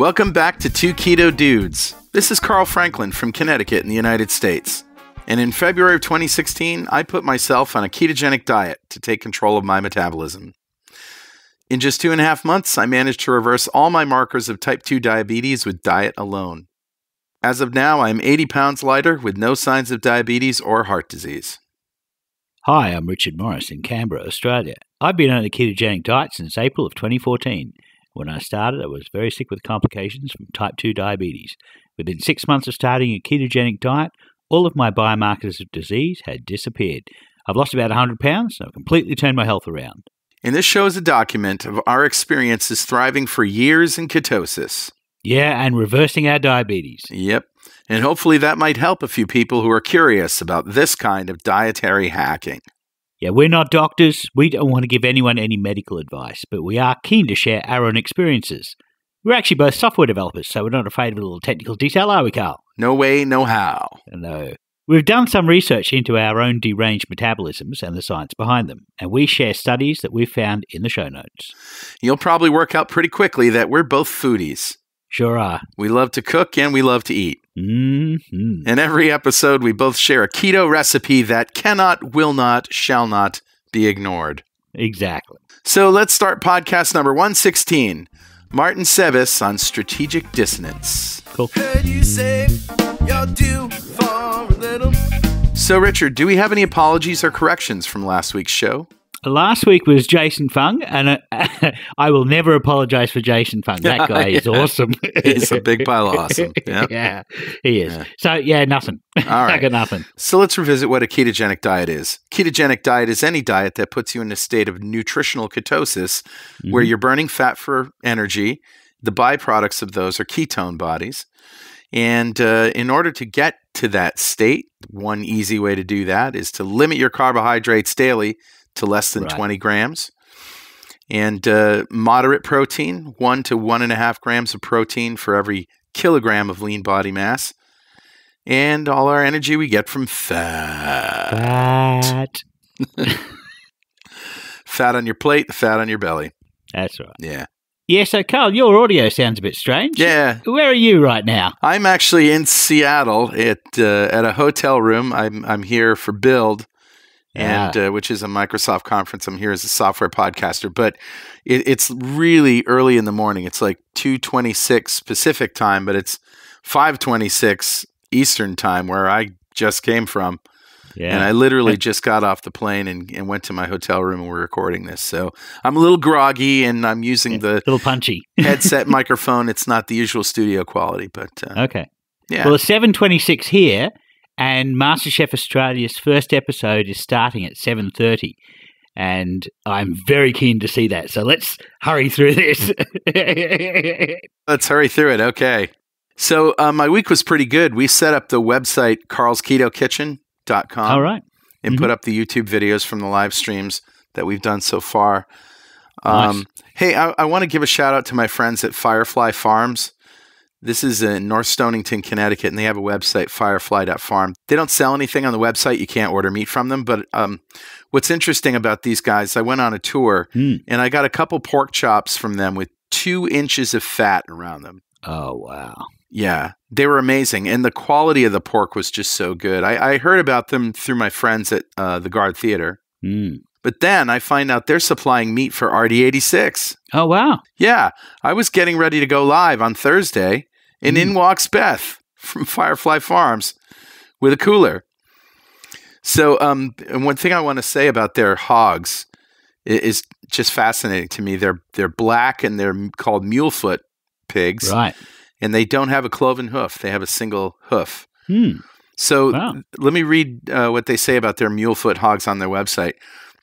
Welcome back to Two Keto Dudes. This is Carl Franklin from Connecticut in the United States. And in February of 2016, I put myself on a ketogenic diet to take control of my metabolism. In just 2.5 months, I managed to reverse all my markers of type 2 diabetes with diet alone. As of now, I am 80 pounds lighter with no signs of diabetes or heart disease. Hi, I'm Richard Morris in Canberra, Australia. I've been on a ketogenic diet since April of 2014. When I started, I was very sick with complications from type 2 diabetes. Within 6 months of starting a ketogenic diet, all of my biomarkers of disease had disappeared. I've lost about 100 pounds, and I've completely turned my health around. And this show is a document of our experiences thriving for years in ketosis. Yeah, and reversing our diabetes. Yep. And hopefully that might help a few people who are curious about this kind of dietary hacking. Yeah, we're not doctors. We don't want to give anyone any medical advice, but we are keen to share our own experiences. We're actually both software developers, so we're not afraid of a little technical detail, are we, Carl? No way, no how. No. We've done some research into our own deranged metabolisms and the science behind them, and we share studies that we've found in the show notes. You'll probably work out pretty quickly that we're both foodies. Sure are. We love to cook and we love to eat. Mm-hmm. In every episode, we both share a keto recipe that cannot, will not, shall not be ignored. Exactly. So let's start podcast number 116. Martin Cebis on strategic dissonance. Cool. Heard you say you're due for a little. So, Richard, do we have any apologies or corrections from last week's show? Last week was Jason Fung, and I will never apologize for Jason Fung. That guy is awesome. He's a big pile of awesome. Yeah, yeah, he is. Yeah. So, yeah, nothing. All right. I got nothing. So let's revisit what a ketogenic diet is. Ketogenic diet is any diet that puts you in a state of nutritional ketosis, where you're burning fat for energy. The byproducts of those are ketone bodies. And in order to get to that state, one easy way to do that is to limit your carbohydrates daily to less than 20 grams. And moderate protein, 1 to 1.5 grams of protein for every kilogram of lean body mass. And all our energy we get from fat. Fat on your plate, fat on your belly. That's right. Yeah. Yeah, so Carl, your audio sounds a bit strange. Yeah. Where are you right now? I'm actually in Seattle at a hotel room. I'm here for Build, and which is a Microsoft conference. I'm here as a software podcaster, but it's really early in the morning. It's like 2:26 Pacific time, but it's 5:26 Eastern time where I just came from. Yeah. And I literally just got off the plane and went to my hotel room and we're recording this. So I'm a little groggy and I'm using the little punchy headset microphone. It's not the usual studio quality, but okay. Yeah. Well, it's 7:26 here, and MasterChef Australia's first episode is starting at 7:30, and I'm very keen to see that. So let's hurry through this. Let's hurry through it. Okay. So my week was pretty good. We set up the website carlsketokitchen.com. All right. And put up the YouTube videos from the live streams that we've done so far. Nice. Hey, I want to give a shout out to my friends at Firefly Farms. This is in North Stonington, Connecticut, and they have a website, firefly.farm. They don't sell anything on the website. You can't order meat from them. But what's interesting about these guys, I went on a tour, and I got a couple pork chops from them with 2 inches of fat around them. Oh, wow. Yeah, they were amazing. And the quality of the pork was just so good. I heard about them through my friends at the Guard Theater. But then I find out they're supplying meat for RD86. Oh, wow. Yeah, I was getting ready to go live on Thursday, and in walks Beth from Firefly Farms with a cooler. So and one thing I want to say about their hogs is just fascinating to me. They're black and they're called mulefoot pigs. Right. And they don't have a cloven hoof. They have a single hoof. So let me read what they say about their mulefoot hogs on their website.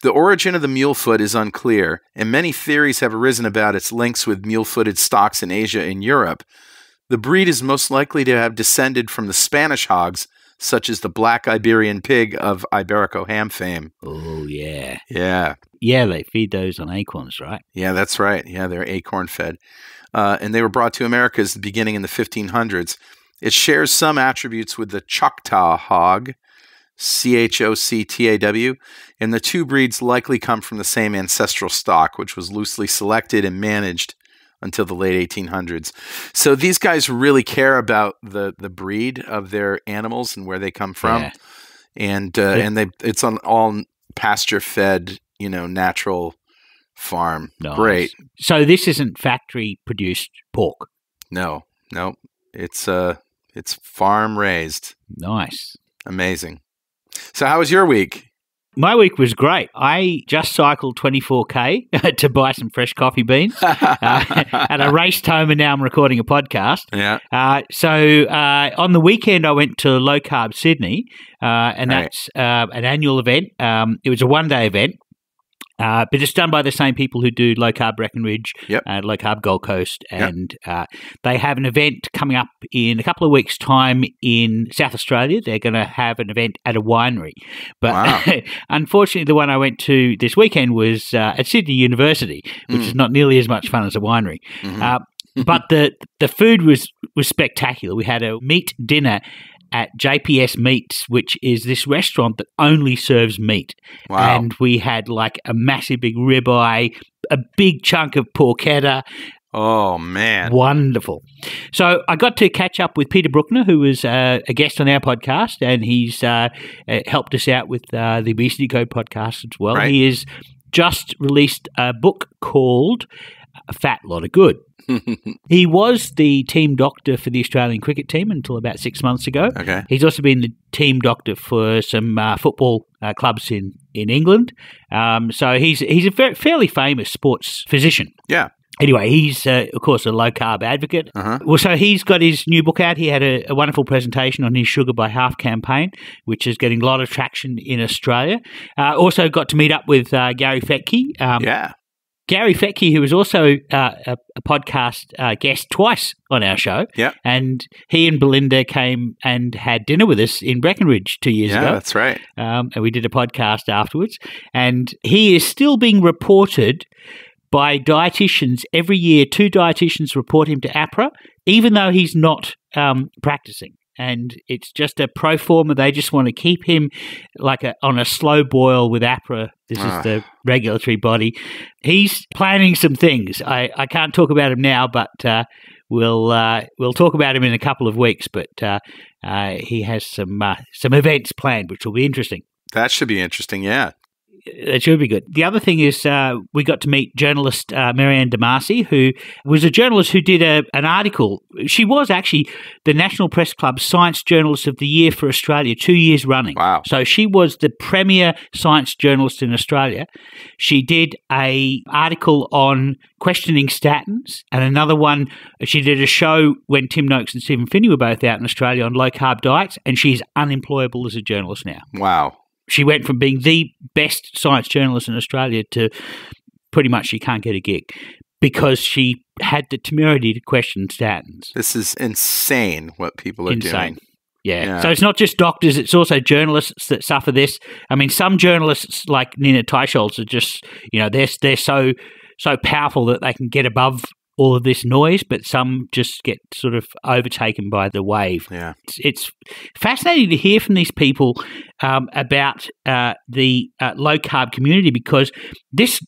The origin of the mulefoot is unclear, and many theories have arisen about its links with mule-footed stocks in Asia and Europe. The breed is most likely to have descended from the Spanish hogs, such as the black Iberian pig of Iberico ham fame. Oh, yeah. Yeah. Yeah, they feed those on acorns, right? Yeah, that's right. Yeah, they're acorn fed. And they were brought to America as the beginning in the 1500s. It shares some attributes with the Choctaw hog, Choctaw, and the two breeds likely come from the same ancestral stock, which was loosely selected and managed until the late 1800s. So these guys really care about the breed of their animals and where they come from. Yeah. And it's on all pasture fed, natural farm. Nice. Great. So this isn't factory produced pork. No. It's farm raised. Nice. Amazing. So how was your week? My week was great. I just cycled 24K to buy some fresh coffee beans, and I raced home, and now I'm recording a podcast. Yeah. So on the weekend, I went to Low Carb Sydney, and that's an annual event. It was a one-day event. But it's done by the same people who do Low Carb Breckenridge, Low Carb Gold Coast, and they have an event coming up in a couple of weeks' time in South Australia. They're going to have an event at a winery. But unfortunately, the one I went to this weekend was at Sydney University, which is not nearly as much fun as a winery. Mm-hmm. But the food was spectacular. We had a meat dinner at JPS Meats, which is this restaurant that only serves meat. Wow. And we had like a massive big ribeye, a big chunk of porchetta. Oh, man. Wonderful. So I got to catch up with Peter Bruckner, who was a guest on our podcast, and he's helped us out with the Obesity Code podcast as well. Right. He has just released a book called A Fat Lot of Good. He was the team doctor for the Australian cricket team until about 6 months ago. Okay. He's also been the team doctor for some football clubs in England. So he's a fairly famous sports physician. Yeah. Anyway, he's, of course, a low-carb advocate. Uh-huh. Well, so he's got his new book out. He had a wonderful presentation on his Sugar by Half campaign, which is getting a lot of traction in Australia. Also got to meet up with Gary Fettke. Yeah. Gary Fettke, who was also a podcast guest twice on our show. Yeah. And he and Belinda came and had dinner with us in Breckenridge 2 years ago. Yeah, that's right. And we did a podcast afterwards. And he is still being reported by dietitians. Every year, 2 dietitians report him to APRA, even though he's not practicing. And it's just a pro forma. They just want to keep him on a slow boil with APRA. This is the regulatory body. He's planning some things. I can't talk about him now, but we'll talk about him in a couple of weeks. But he has some events planned, which will be interesting. That should be interesting, yeah. It should be good. The other thing is we got to meet journalist Marianne Damasi, who was a journalist who did an article. She was actually the National Press Club Science Journalist of the Year for Australia 2 years running. Wow. So she was the premier science journalist in Australia. She did an article on questioning statins, and another one, she did a show when Tim Noakes and Stephen Finney were both out in Australia on low-carb diets, and she's unemployable as a journalist now. Wow. She went from being the best science journalist in Australia to pretty much she can't get a gig because she had the temerity to question statins. This is insane what people are doing. Yeah. So it's not just doctors, it's also journalists that suffer this. I mean, some journalists like Nina Teicholz are just, they're so powerful that they can get above all of this noise, but some just get sort of overtaken by the wave. Yeah. It's fascinating to hear from these people about the low-carb community, because this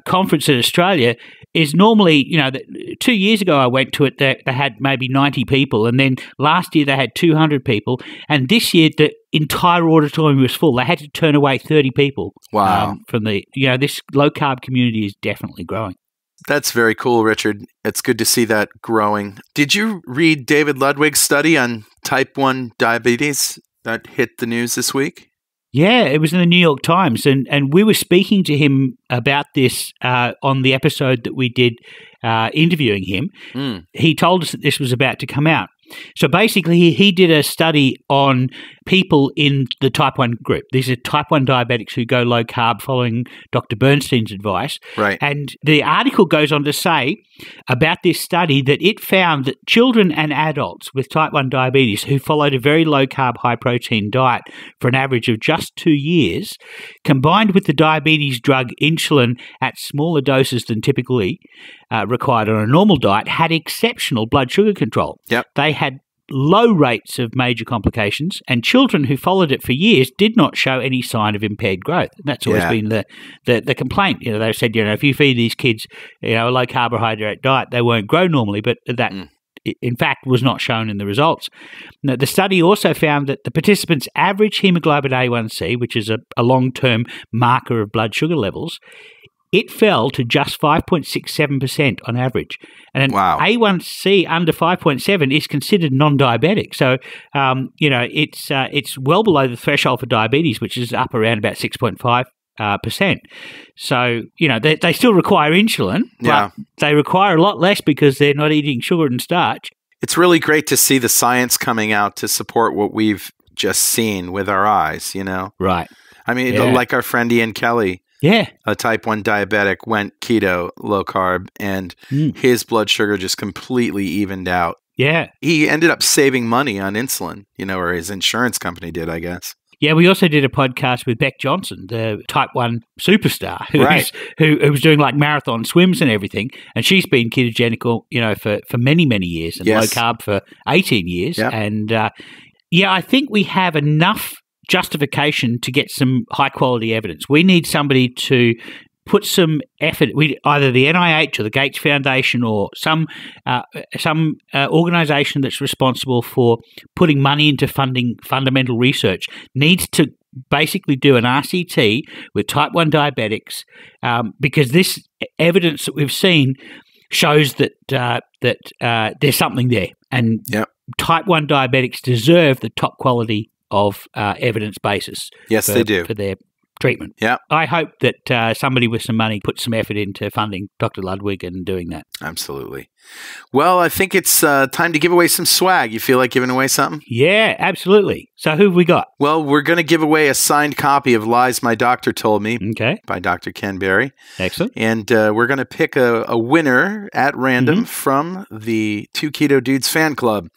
conference in Australia is normally, 2 years ago I went to it, they had maybe 90 people, and then last year they had 200 people, and this year the entire auditorium was full. They had to turn away 30 people. Wow. From this low-carb community is definitely growing. That's very cool, Richard. It's good to see that growing. Did you read David Ludwig's study on type 1 diabetes that hit the news this week? Yeah, it was in the New York Times, and we were speaking to him about this on the episode that we did interviewing him. He told us that this was about to come out. So basically, he did a study on people in the type 1 group. These are type 1 diabetics who go low carb following Dr. Bernstein's advice. Right. And the article goes on to say about this study that it found that children and adults with type 1 diabetes who followed a very low carb, high protein diet for an average of just 2 years, combined with the diabetes drug insulin at smaller doses than typically required on a normal diet, had exceptional blood sugar control. Yep. They had low rates of major complications, and children who followed it for years did not show any sign of impaired growth. And that's always been the complaint. They've said, if you feed these kids, a low carbohydrate diet, they won't grow normally, but that in fact was not shown in the results. Now, the study also found that the participants' average hemoglobin A1C, which is a long-term marker of blood sugar levels, it fell to just 5.67% on average. And an A1C under 5.7 is considered non-diabetic. So, it's well below the threshold for diabetes, which is up around about 6.5%. So, they still require insulin, but they require a lot less because they're not eating sugar and starch. It's really great to see the science coming out to support what we've just seen with our eyes, Right. I mean, like our friend Ian Kelly. Yeah. A type 1 diabetic went keto, low carb, and his blood sugar just completely evened out. Yeah. He ended up saving money on insulin, or his insurance company did, I guess. Yeah, we also did a podcast with Beck Johnson, the type 1 superstar, who was doing like marathon swims and everything. And she's been ketogenic, for many, many years and low carb for 18 years. Yep. And I think we have enough justification to get some high quality evidence. We need somebody to put some effort, either the NIH or the Gates Foundation or some organisation that's responsible for putting money into funding fundamental research needs to basically do an RCT with type 1 diabetics because this evidence that we've seen shows that there's something there, and type 1 diabetics deserve the top quality of evidence basis. Yes, they do. For their treatment. Yeah. I hope that somebody with some money puts some effort into funding Dr. Ludwig and doing that. Absolutely. Well, I think it's time to give away some swag. You feel like giving away something? Yeah, absolutely. So who have we got? Well, we're going to give away a signed copy of Lies My Doctor Told Me by Dr. Ken Berry. Excellent. And we're going to pick a winner at random from the Two Keto Dudes fan club.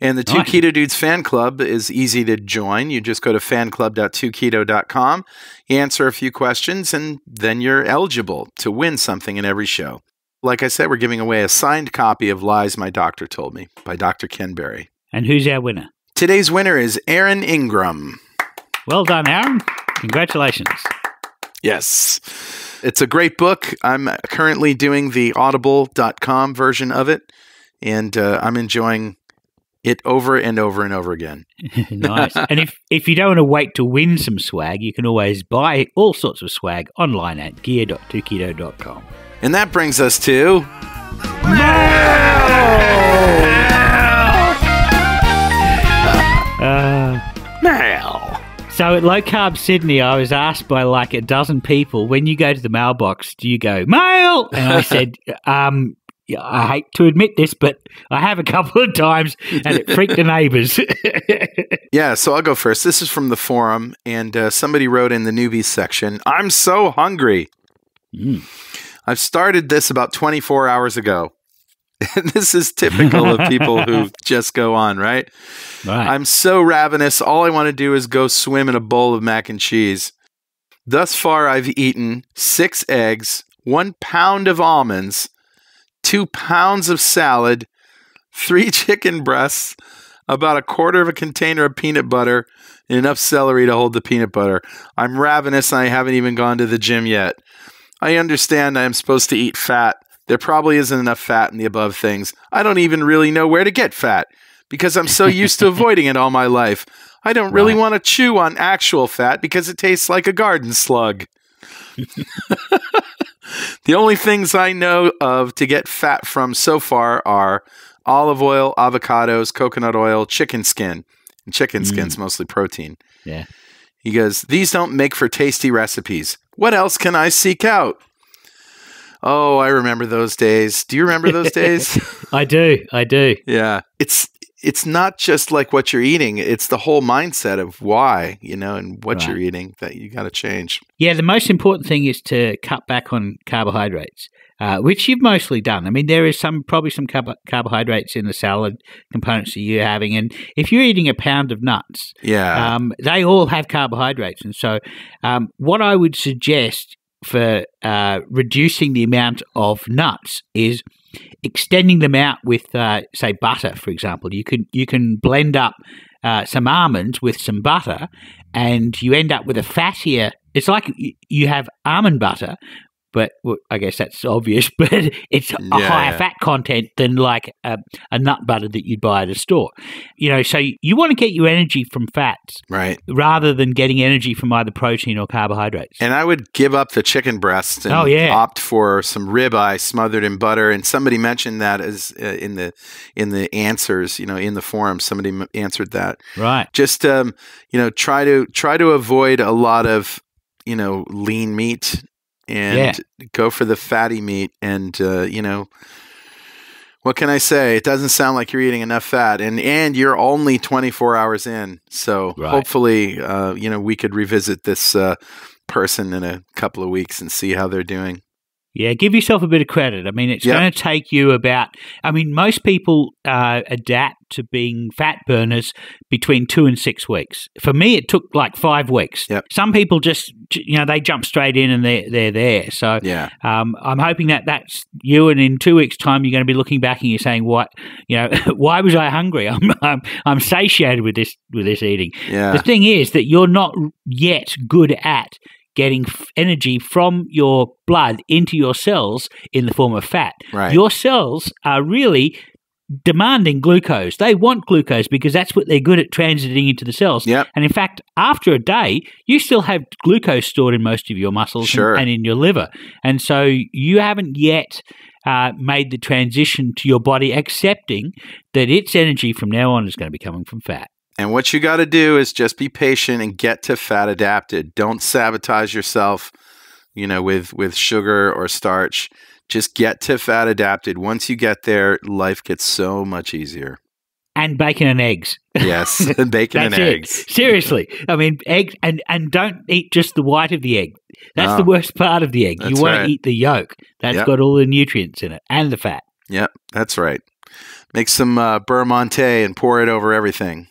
And the Two Keto Dudes fan club is easy to join. You just go to fanclub.2keto.com, you answer a few questions, and then you're eligible to win something in every show. Like I said, we're giving away a signed copy of Lies My Doctor Told Me by Dr. Ken Berry. And who's our winner? Today's winner is Aaron Ingram. Well done, Aaron. Congratulations. Yes. It's a great book. I'm currently doing the audible.com version of it, and I'm enjoying it over and over and over again. Nice. And if you don't want to wait to win some swag, you can always buy all sorts of swag online at gear.2keto.com. And that brings us to... Mail! So at Low Carb Sydney, I was asked by like a dozen people, when you go to the mailbox, do you go, mail? And I said, I hate to admit this, but I have a couple of times, and it freaked the neighbors. Yeah, so I'll go first. This is from the forum, and somebody wrote in the newbies section, I'm so hungry. I've started this about 24 hours ago. And this is typical of people who just go on, right? I'm so ravenous. All I want to do is go swim in a bowl of mac and cheese. Thus far, I've eaten 6 eggs, 1 pound of almonds, 2 pounds of salad, 3 chicken breasts, about a quarter of a container of peanut butter, and enough celery to hold the peanut butter. I'm ravenous and I haven't even gone to the gym yet. I understand I am supposed to eat fat. There probably isn't enough fat in the above things. I don't even really know where to get fat because I'm so used to avoiding it all my life. I don't really want to chew on actual fat because it tastes like a garden slug. The only things I know of to get fat from so far are olive oil, avocados, coconut oil, chicken skin. And chicken skin's mostly protein. Yeah. He goes, these don't make for tasty recipes. What else can I seek out? Oh, I remember those days. Do you remember those days? I do. Yeah. It's not just like what you're eating. It's the whole mindset of why, and what you're eating that you got to change. Yeah, the most important thing is to cut back on carbohydrates, which you've mostly done. I mean, there is probably some carbohydrates in the salad components that you're having. And if you're eating a pound of nuts, they all have carbohydrates. And so what I would suggest for reducing the amount of nuts is extending them out with, say, butter, for example. You can blend up some almonds with some butter, and you end up with a fattier. It's like you have almond butter, but I guess that's obvious, but it's a higher fat content than like a nut butter that you'd buy at a store. So you want to get your energy from fats, right, rather than getting energy from either protein or carbohydrates. And I would give up the chicken breast and opt for some ribeye smothered in butter. And somebody mentioned that as in the answers, in the forum, somebody answered that. Right. Just try to avoid a lot of lean meat. And go for the fatty meat. And, what can I say? It doesn't sound like you're eating enough fat. And you're only 24 hours in. So hopefully, we could revisit this person in a couple of weeks and see how they're doing. Yeah, give yourself a bit of credit. I mean, it's going to take you most people adapt to being fat burners between 2 and 6 weeks. For me, it took like 5 weeks. Yep. Some people just, they jump straight in and they're there. So I'm hoping that's you. And in 2 weeks' time, you're going to be looking back and you're saying, "What? Why was I hungry? I'm satiated with this eating." Yeah. The thing is that you're not yet good at getting energy from your blood into your cells in the form of fat. Right. Your cells are really demanding glucose. They want glucose because that's what they're good at transiting into the cells. Yep. And in fact, after a day, you still have glucose stored in most of your muscles and in your liver. And so you haven't yet made the transition to your body accepting that its energy from now on is going to be coming from fat. And what you got to do is just be patient and get to fat adapted. Don't sabotage yourself, with sugar or starch. Just get to fat adapted. Once you get there, life gets so much easier. And bacon and eggs. Yes, bacon and eggs. Seriously. I mean, eggs, and don't eat just the white of the egg. That's the worst part of the egg. You want to eat the yolk. That's got all the nutrients in it and the fat. Yep, that's right. Make some beurre monté and pour it over everything.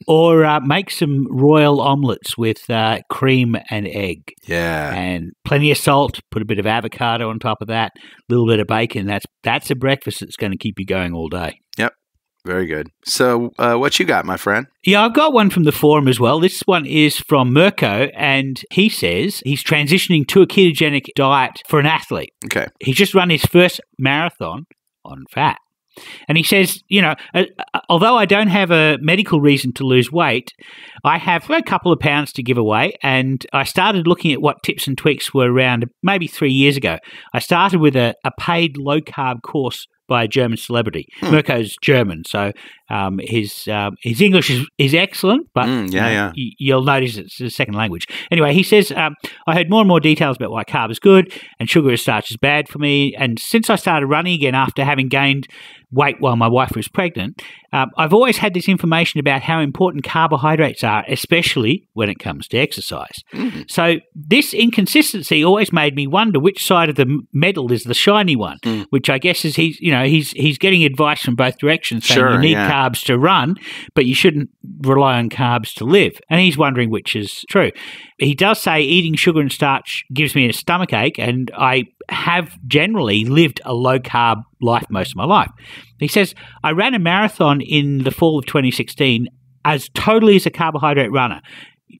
Or make some royal omelettes with cream and egg. Yeah. And plenty of salt, put a bit of avocado on top of that, a little bit of bacon. That's a breakfast that's going to keep you going all day. Yep. Very good. So what you got, my friend? Yeah, I've got one from the forum as well. This one is from Mirko, and he says he's transitioning to a ketogenic diet for an athlete. Okay. He's just run his first marathon on fat. And he says, although I don't have a medical reason to lose weight, I have a couple of pounds to give away. And I started looking at what tips and tweaks were around maybe 3 years ago. I started with a paid low-carb course by a German celebrity. Mirko's German, so his English is excellent, but you'll notice it's a second language. Anyway, he says, I heard more and more details about why carb is good and sugar and starch is bad for me. And since I started running again after having gained weight while my wife was pregnant, I've always had this information about how important carbohydrates are, especially when it comes to exercise. Mm-hmm. So this inconsistency always made me wonder which side of the medal is the shiny one, which I guess is he's getting advice from both directions, saying you need carbs to run, but you shouldn't rely on carbs to live. And he's wondering which is true. He does say eating sugar and starch gives me a stomach ache, and I have generally lived a low-carb life most of my life. He says, I ran a marathon in the fall of 2016 as totally as a carbohydrate runner,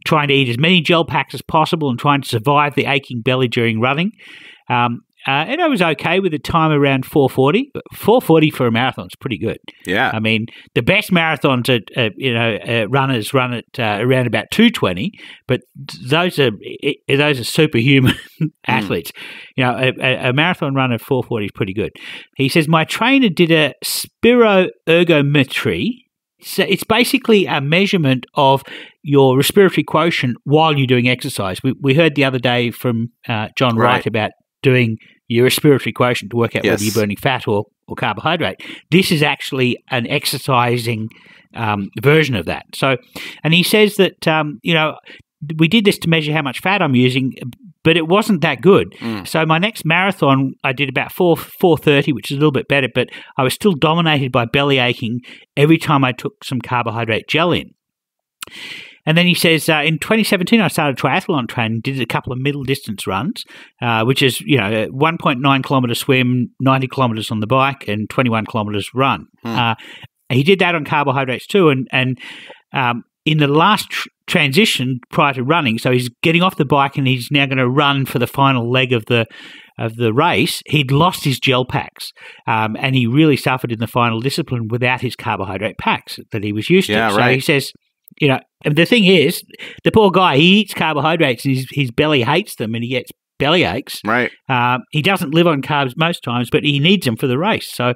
trying to eat as many gel packs as possible and trying to survive the aching belly during running. And I was okay with a time around 4:40, but 4:40 for a marathon is pretty good. Yeah. I mean, the best marathons runners run at around about 2:20, but those are superhuman athletes. A marathon run at 4:40 is pretty good. He says, my trainer did a spiroergometry. So it's basically a measurement of your respiratory quotient while you're doing exercise. We heard the other day from John Wright about doing your respiratory quotient to work out whether you're burning fat or carbohydrate. This is actually an exercising version of that. So, and he says that, we did this to measure how much fat I'm using, but it wasn't that good. So my next marathon, I did about 4:30, which is a little bit better, but I was still dominated by belly aching every time I took some carbohydrate gel in. And then he says, in 2017, I started triathlon training, did a couple of middle distance runs, which is, 1.9 kilometre swim, 90 kilometres on the bike, and 21 kilometres run. He did that on carbohydrates too. And in the last transition prior to running, so he's getting off the bike and he's now going to run for the final leg of the race, he'd lost his gel packs, and he really suffered in the final discipline without his carbohydrate packs that he was used to. So he says, the thing is, the poor guy, he eats carbohydrates and his belly hates them and he gets belly aches. Right. He doesn't live on carbs most times, but he needs them for the race. So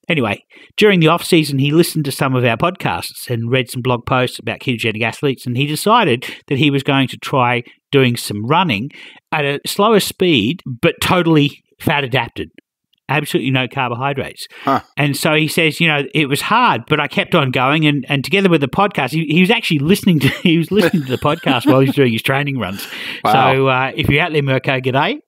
anyway, during the off-season, he listened to some of our podcasts and read some blog posts about ketogenic athletes, and he decided that he was going to try doing some running at a slower speed, but totally fat-adapted. Absolutely no carbohydrates. And so he says, it was hard, but I kept on going. And together with the podcast, he was actually listening to the podcast while he was doing his training runs. Wow. So if you're out there, Mirko, g'day.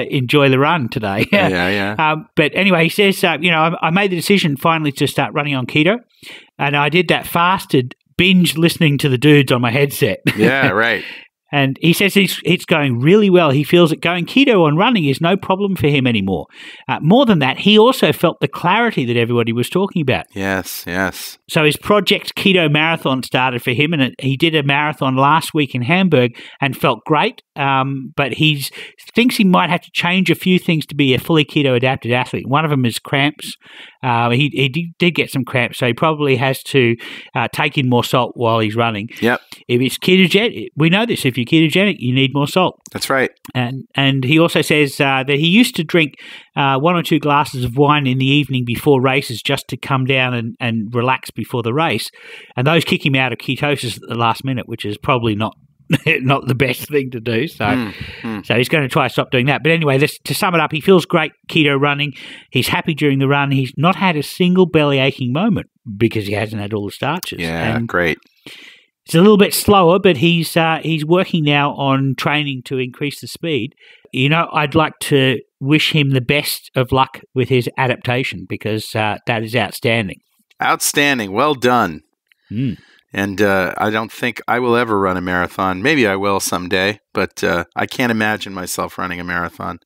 Enjoy the run today. Yeah. But anyway, he says, I made the decision finally to start running on keto. And I did that fasted binge listening to the dudes on my headset. Yeah, right. And he says it's going really well. He feels that going keto on running is no problem for him anymore. More than that, he also felt the clarity that everybody was talking about. Yes. So his Project Keto Marathon started for him, and he did a marathon last week in Hamburg and felt great. But he thinks he might have to change a few things to be a fully keto-adapted athlete. One of them is cramps. He did get some cramps, so he probably has to take in more salt while he's running. Yep. If it's ketogenic, we know this. If you're ketogenic, you need more salt. That's right. And he also says that he used to drink 1 or 2 glasses of wine in the evening before races just to come down and relax before the race. And those kick him out of ketosis at the last minute, which is probably not the best thing to do. So he's going to try to stop doing that. But anyway, to sum it up, he feels great keto running. He's happy during the run. He's not had a single belly aching moment because he hasn't had all the starches. Yeah, great. It's a little bit slower, but he's working now on training to increase the speed. I'd like to wish him the best of luck with his adaptation because that is outstanding. Outstanding. Well done. And I don't think I will ever run a marathon. Maybe I will someday, but I can't imagine myself running a marathon.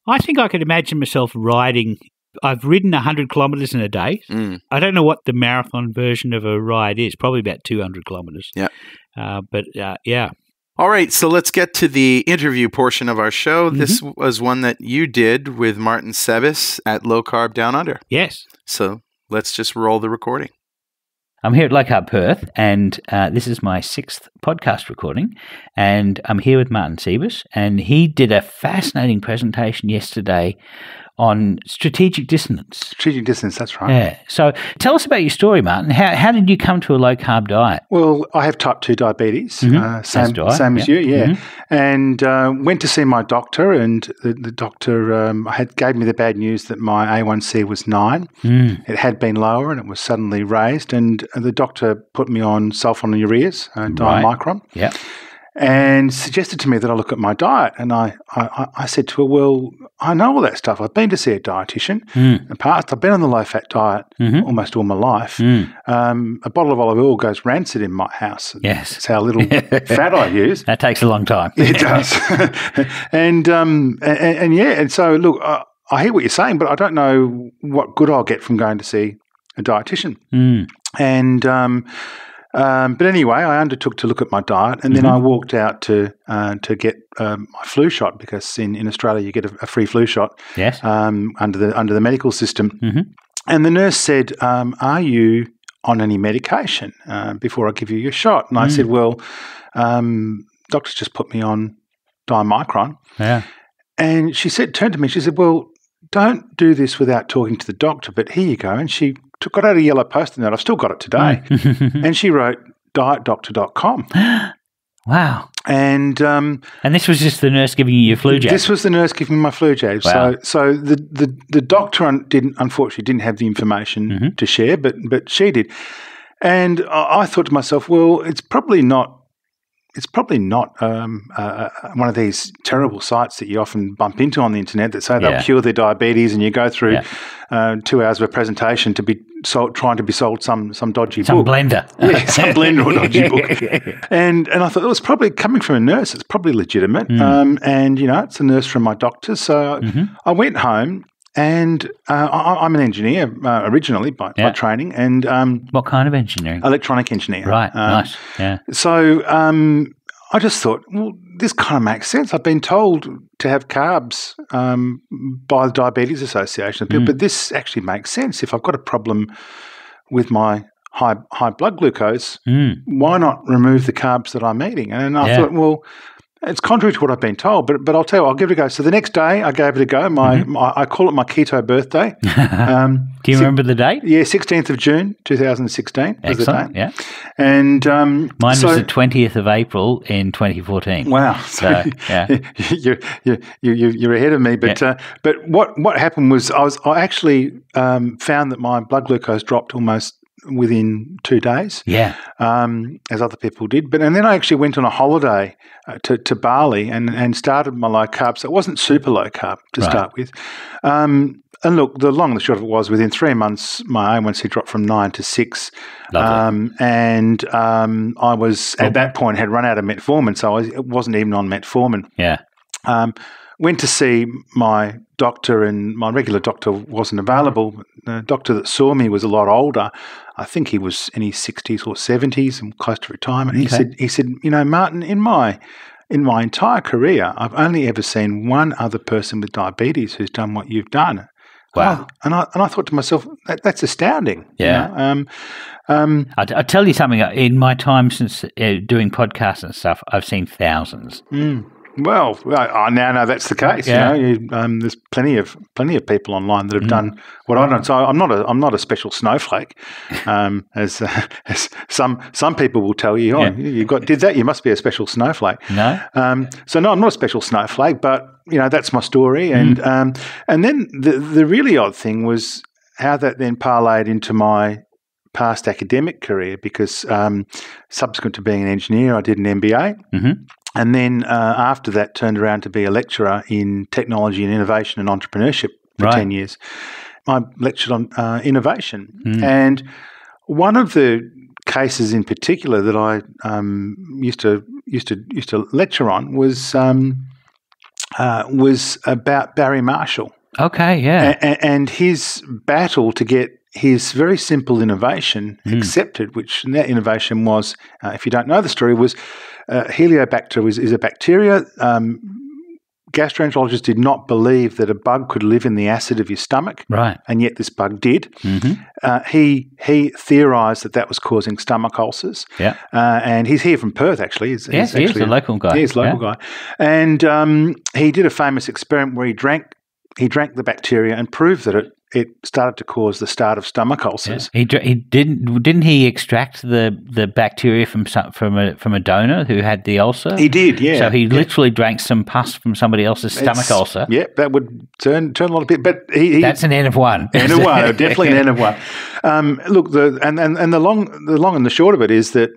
I think I could imagine myself riding. I've ridden 100 kilometres in a day. I don't know what the marathon version of a ride is, probably about 200 kilometres. Yeah. But yeah. All right, so let's get to the interview portion of our show. This was one that you did with Martin Cebis at Low Carb Down Under. Yes. So let's just roll the recording. I'm here at Low Carb Perth, and this is my 6th podcast recording, and I'm here with Martin Cebis, and he did a fascinating presentation yesterday on strategic dissonance. Strategic dissonance, that's right. Yeah. So tell us about your story, Martin. How did you come to a low-carb diet? Well, I have type 2 diabetes, same as you, yeah. And went to see my doctor, and the doctor gave me the bad news that my A1C was 9. It had been lower, and it was suddenly raised, and the doctor put me on sulfonylureas, diamicron. Yeah. And suggested to me that I look at my diet. And I said to her, well, I know all that stuff. I've been to see a dietitian in the past. I've been on the low-fat diet almost all my life. A bottle of olive oil goes rancid in my house. Yes. That's how little fat I use. That takes a long time. It does. And so, look, I hear what you're saying, but I don't know what good I'll get from going to see a dietitian. And but anyway, I undertook to look at my diet, and then I walked out to get my flu shot because in Australia you get a free flu shot. Yes. Under the medical system, and the nurse said, "Are you on any medication before I give you your shot?" And I said, "Well, doctor's just put me on diamicron." Yeah. And she turned to me, she said, "Well, don't do this without talking to the doctor, but here you go." And she got out a yellow Post-it note. I've still got it today. And she wrote dietdoctor.com. Wow. And this was just the nurse giving you your flu jab? This was the nurse giving me my flu jab. Wow. So the doctor unfortunately didn't have the information to share, but she did. And I thought to myself, well, it's probably not it's probably not one of these terrible sites that you often bump into on the internet that say they'll cure their diabetes, and you go through 2 hours of a presentation to be trying to be sold some dodgy some book. blender. Yeah, some blender or dodgy book. And I thought it was probably coming from a nurse. It's probably legitimate. And, it's a nurse from my doctor. So I went home. And I'm an engineer originally by training, and what kind of engineering? Electronic engineer. Right, nice. Yeah. So I just thought, well, this kind of makes sense. I've been told to have carbs by the Diabetes Association, but this actually makes sense. If I've got a problem with my high blood glucose, why not remove the carbs that I'm eating? And I thought, well, it's contrary to what I've been told, but I'll tell you, I'll give it a go. So the next day, I gave it a go. I call it my keto birthday. Do you remember the date? Yeah, 16th of June, 2016 was the date. Yeah. And mine was the 20th of April in 2014. Wow. So you're ahead of me. But what happened was I actually found that my blood glucose dropped almost within 2 days, as other people did. And then I actually went on a holiday to Bali and started my low carb. So it wasn't super low carb to start with. And look, the long and the short of it was within 3 months, my A1C dropped from 9 to 6. And I was, at that point, had run out of metformin, so I wasn't even on metformin. Yeah. Went to see my doctor, and my regular doctor wasn't available. The doctor that saw me was a lot older. I think he was in his 60s or 70s and close to retirement. He said, Martin, in my entire career, I've only ever seen one other person with diabetes who's done what you've done. Wow. And I thought to myself, that's astounding. Yeah. I'll tell you something. In my time since doing podcasts and stuff, I've seen thousands. Well, I now know that's the case. Yeah. There's plenty of people online that have done what I've done. So I'm not a special snowflake, as some people will tell you. Oh, you did that? You must be a special snowflake. No. So no, I'm not a special snowflake, but that's my story. And then the really odd thing was how that then parlayed into my past academic career, because subsequent to being an engineer, I did an MBA. And then after that, turned around to be a lecturer in technology and innovation and entrepreneurship for 10 years. I lectured on innovation. And one of the cases in particular that I used to lecture on was about Barry Marshall. Okay, yeah. And his battle to get his very simple innovation accepted, which that innovation was, if you don't know the story, was Heliobacter is a bacteria. Gastroenterologists did not believe that a bug could live in the acid of your stomach, and yet this bug did. He theorised that was causing stomach ulcers. And he's here from Perth, actually. He's a local guy. He's a local guy. And he did a famous experiment where he drank the bacteria and proved that it started to cause the start of stomach ulcers. He didn't he extract the bacteria from a donor who had the ulcer? He did, yeah. So he literally drank some pus from somebody else's stomach ulcer. Yeah, that would turn a lot of people. But that's an N of one. N of one, definitely an N of one. Look, the long and the short of it is that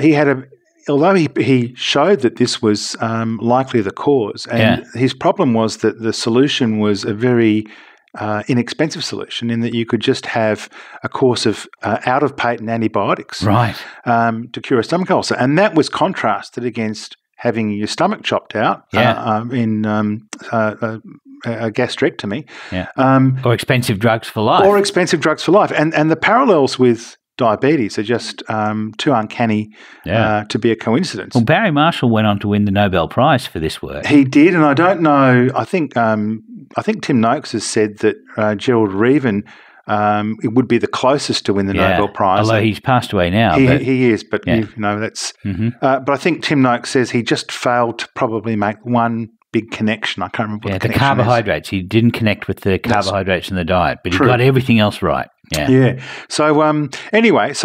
he had although he showed that this was likely the cause, and his problem was that the solution was a very inexpensive solution, in that you could just have a course of out-of-patent antibiotics to cure a stomach ulcer. And that was contrasted against having your stomach chopped out in a gastrectomy. Or expensive drugs for life. And the parallels with diabetes are just too uncanny to be a coincidence. Well, Barry Marshall went on to win the Nobel Prize for this work. He did, and I don't know. I think Tim Noakes has said that Gerald Reaven it would be the closest to win the Nobel Prize. Although he's passed away now. He is, but that's. But I think Tim Noakes says he just failed to probably make one big connection. I can't remember what the connection carbohydrates. is. He didn't connect with the carbohydrates in the diet, but he got everything else right. Yeah. So anyway, this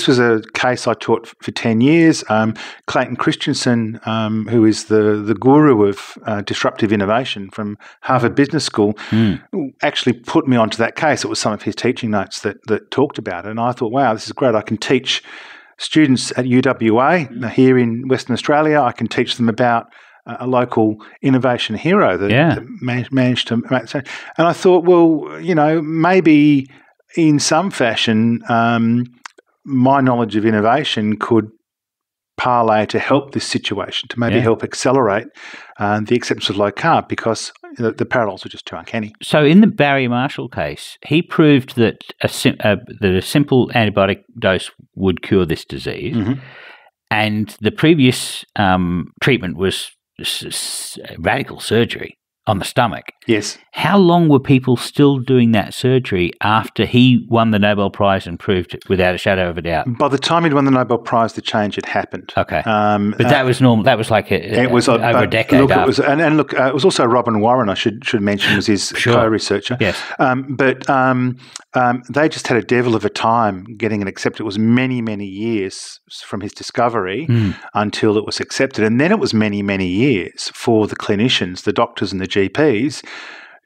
was a case I taught for 10 years. Clayton Christensen, who is the guru of disruptive innovation from Harvard Business School, actually put me onto that case. It was some of his teaching notes that talked about it. And I thought, wow, this is great. I can teach students at UWA here in Western Australia, I can teach them about a local innovation hero that managed to make sense. And I thought, well, maybe in some fashion, my knowledge of innovation could parlay to help this situation, to maybe help accelerate the acceptance of low carb, because the parallels are just too uncanny. So in the Barry Marshall case, he proved that a simple antibiotic dose would cure this disease, and the previous treatment was radical surgery on the stomach. Yes. How long were people still doing that surgery after he won the Nobel Prize and proved it without a shadow of a doubt? By the time he'd won the Nobel Prize, the change had happened. Okay. But that was normal. That was like over a decade. Look, it was also Robin Warren, I should mention, was his co-researcher. Yes. But they just had a devil of a time getting it accepted. It was many, many years from his discovery until it was accepted. And then it was many, many years for the clinicians, the doctors and the GPs,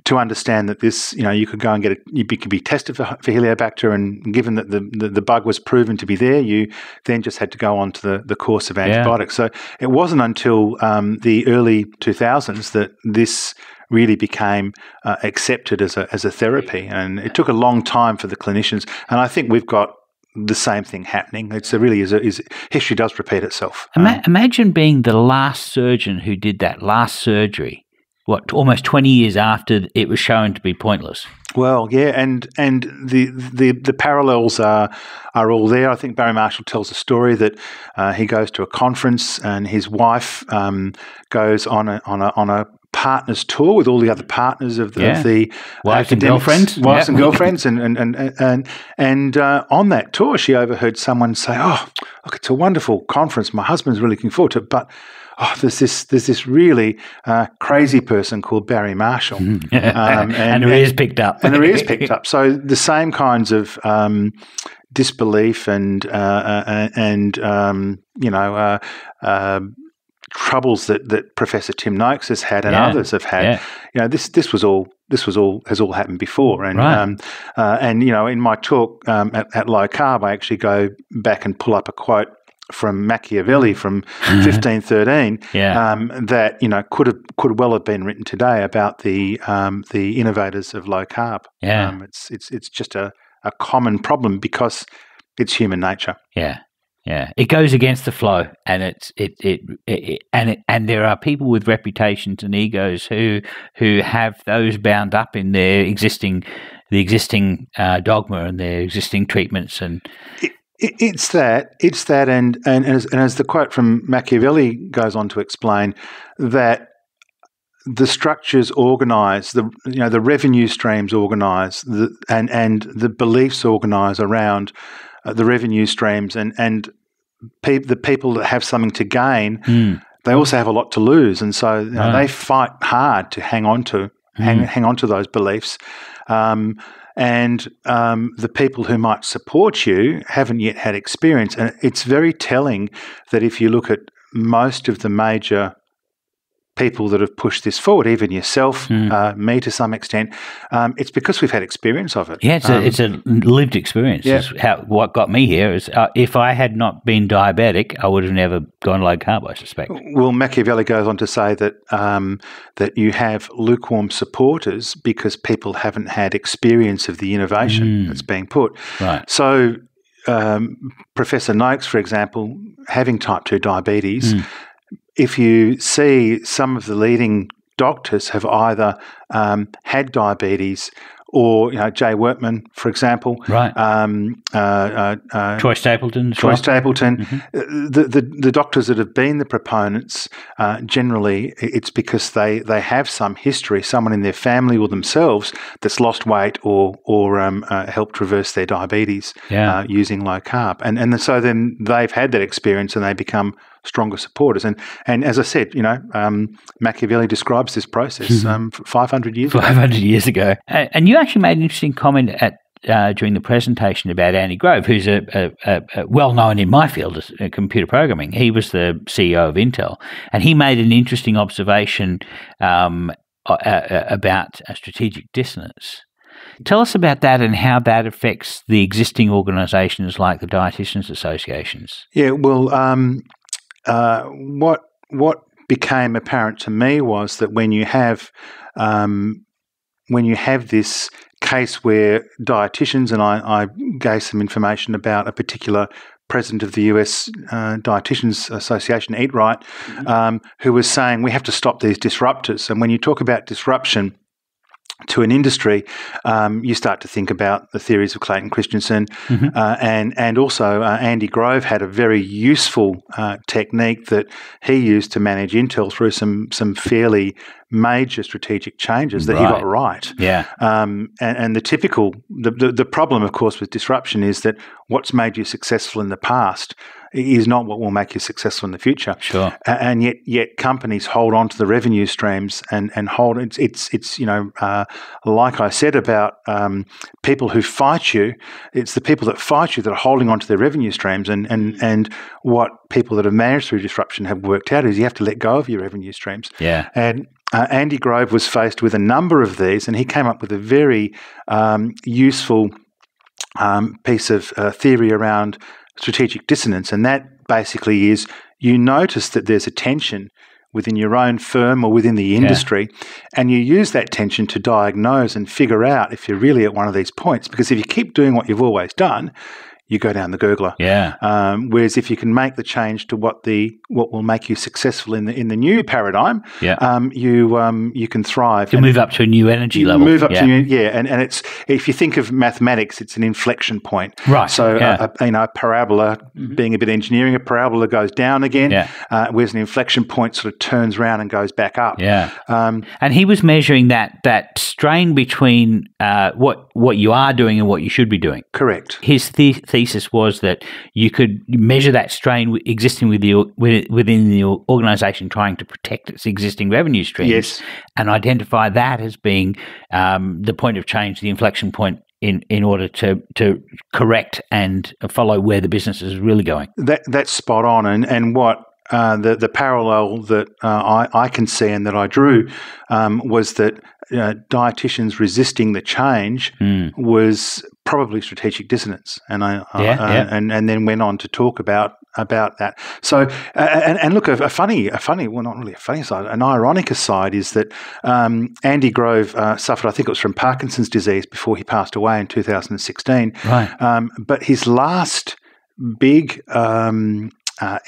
to understand that this, you could go and you could be tested for Helicobacter, and given that the bug was proven to be there, you then just had to go on to the course of antibiotics. So it wasn't until the early 2000s that this really became accepted as a therapy, and it took a long time for the clinicians. And I think we've got the same thing happening. History does repeat itself. Imagine being the last surgeon who did that last surgery. Almost 20 years after it was shown to be pointless. Well, yeah, and the parallels are all there. I think Barry Marshall tells a story that he goes to a conference and his wife goes on a partners tour with all the other partners of the wives and girlfriends, and on that tour she overheard someone say, "Oh, look, it's a wonderful conference. My husband's really looking forward to it, but." Oh, there's this really crazy person called Barry Marshall, and her ears picked up. And her ears picked up. So the same kinds of disbelief and troubles that Professor Tim Noakes has had and others have had. This has all happened before. And in my talk at Low Carb, I actually go back and pull up a quote from Machiavelli from 1513 that could well have been written today about the innovators of low carb. It's just a common problem because it's human nature. It goes against the flow, and and there are people with reputations and egos who have those bound up in their existing dogma and their existing treatments and. It's that, and as the quote from Machiavelli goes on to explain, that the structures organise, the revenue streams organise, and the beliefs organise around the revenue streams, and the people that have something to gain, they also have a lot to lose, and so they fight hard to hang on to those beliefs. And the people who might support you haven't yet had experience. And it's very telling that if you look at most of the major people that have pushed this forward, even yourself, me to some extent, it's because we've had experience of it. Yeah, it's a lived experience. Yeah. What got me here is if I had not been diabetic, I would have never gone low carb, I suspect. Well, Machiavelli goes on to say that that you have lukewarm supporters because people haven't had experience of the innovation that's being put. Right. So Professor Noakes, for example, having type 2 diabetes, if you see some of the leading doctors have either had diabetes or, Jay Workman, for example. Right. Troy Stapleton. The doctors that have been the proponents, generally it's because they have some history, someone in their family or themselves that's lost weight or helped reverse their diabetes using low carb. And so then they've had that experience and they become stronger supporters. And as I said, Machiavelli describes this process 500 years ago. 500 years ago. And you actually made an interesting comment during the presentation about Andy Grove, who's a well-known in my field as computer programming. He was the CEO of Intel, and he made an interesting observation about strategic dissonance. Tell us about that and how that affects the existing organisations like the Dietitians Associations. Yeah, well, what became apparent to me was that when you have this case where dietitians, and I gave some information about a particular president of the US Dietitians Association, Eat Right, who was saying we have to stop these disruptors. And when you talk about disruption to an industry, you start to think about the theories of Clayton Christensen, and also Andy Grove had a very useful technique that he used to manage Intel through some fairly major strategic changes that he got right. Yeah. And the typical the problem, of course, with disruption is that what's made you successful in the past is not what will make you successful in the future. Sure. And yet companies hold on to the revenue streams and hold it's like I said about people who fight you, it's the people that fight you that are holding on to their revenue streams, and what people that have managed through disruption have worked out is you have to let go of your revenue streams. Yeah. And Andy Grove was faced with a number of these, and he came up with a very useful piece of theory around strategic dissonance, and that basically is you notice that there's a tension within your own firm or within the industry, and you use that tension to diagnose and figure out if you're really at one of these points, because if you keep doing what you've always done, you go down the gurgler. Yeah. Whereas if you can make the change to what will make you successful in the new paradigm, you can thrive. You move up to a new energy level. Move up to new, and it's, if you think of mathematics, it's an inflection point. Right. So a parabola, being a bit engineering, a parabola goes down again. Whereas an inflection point sort of turns around and goes back up. Yeah. And he was measuring that strain between what you are doing and what you should be doing. Correct. His thesis was that you could measure that strain existing within the organisation trying to protect its existing revenue streams, and identify that as being the point of change, the inflection point in order to correct and follow where the business is really going. That's spot on, and what the parallel that I can see and that I drew was that dietitians resisting the change was probably strategic dissonance, and and then went on to talk about that. So and look, a funny, well, not really a funny side, an ironic aside is that Andy Grove suffered, I think it was from Parkinson's disease before he passed away in 2016. Right. But his last big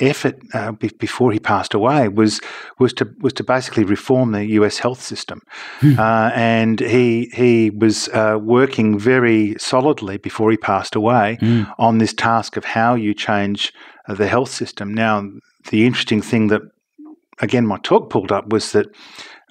effort before he passed away was to basically reform the US health system, and he was working very solidly before he passed away on this task of how you change the health system. Now, the interesting thing that, again, my talk pulled up was that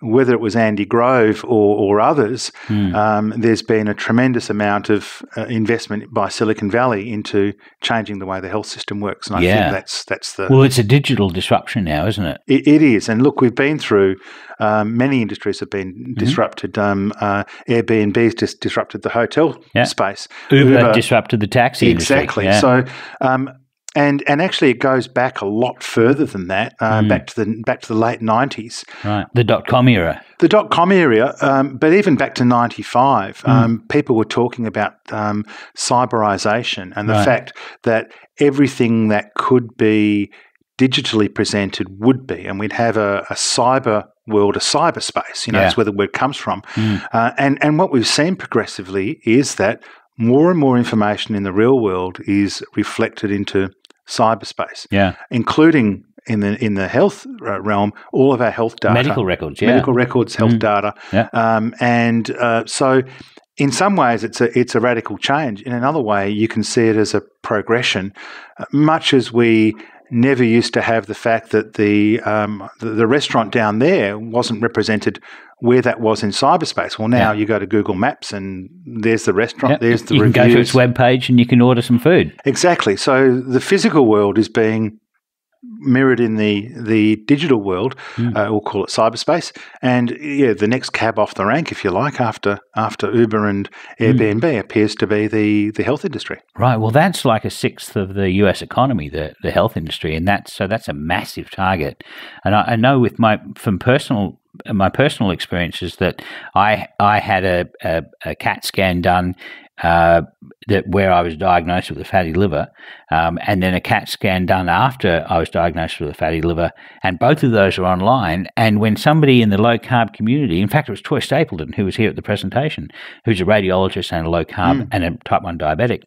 whether it was Andy Grove or others, there's been a tremendous amount of investment by Silicon Valley into changing the way the health system works. And I think that's the... Well, it's a digital disruption now, isn't it? It is. And look, we've been through... many industries have been disrupted. Airbnb's just disrupted the hotel space. Uber disrupted the taxi industry. Exactly. Yeah. So... And actually, it goes back a lot further than that, back to the late 90s. Right, the .com era. The .com era, but even back to 95, people were talking about cyberization and the fact that everything that could be digitally presented would be, and we'd have a cyber world, a cyberspace. That's where the word comes from. And what we've seen progressively is that more and more information in the real world is reflected into cyberspace, including in the health realm, all of our health data, medical records, health data, and so in some ways it's a radical change. In another way, you can see it as a progression, much as we never used to have the fact that the restaurant down there wasn't represented where that was in cyberspace. Well, now you go to Google Maps and there's the restaurant, there's the reviews. You can go to its webpage and you can order some food. Exactly. So the physical world is being mirrored in the digital world, we'll call it cyberspace, and the next cab off the rank, if you like, after Uber and Airbnb appears to be the health industry. Right. Well, that's like a sixth of the US economy, the health industry, and that's a massive target. And I know from personal my personal experience is that I had a CAT scan done where I was diagnosed with a fatty liver, and then a CAT scan done after I was diagnosed with a fatty liver, and both of those are online. And when somebody in the low carb community, in fact, it was Troy Stapleton who was here at the presentation, who's a radiologist and a low carb and a type 1 diabetic,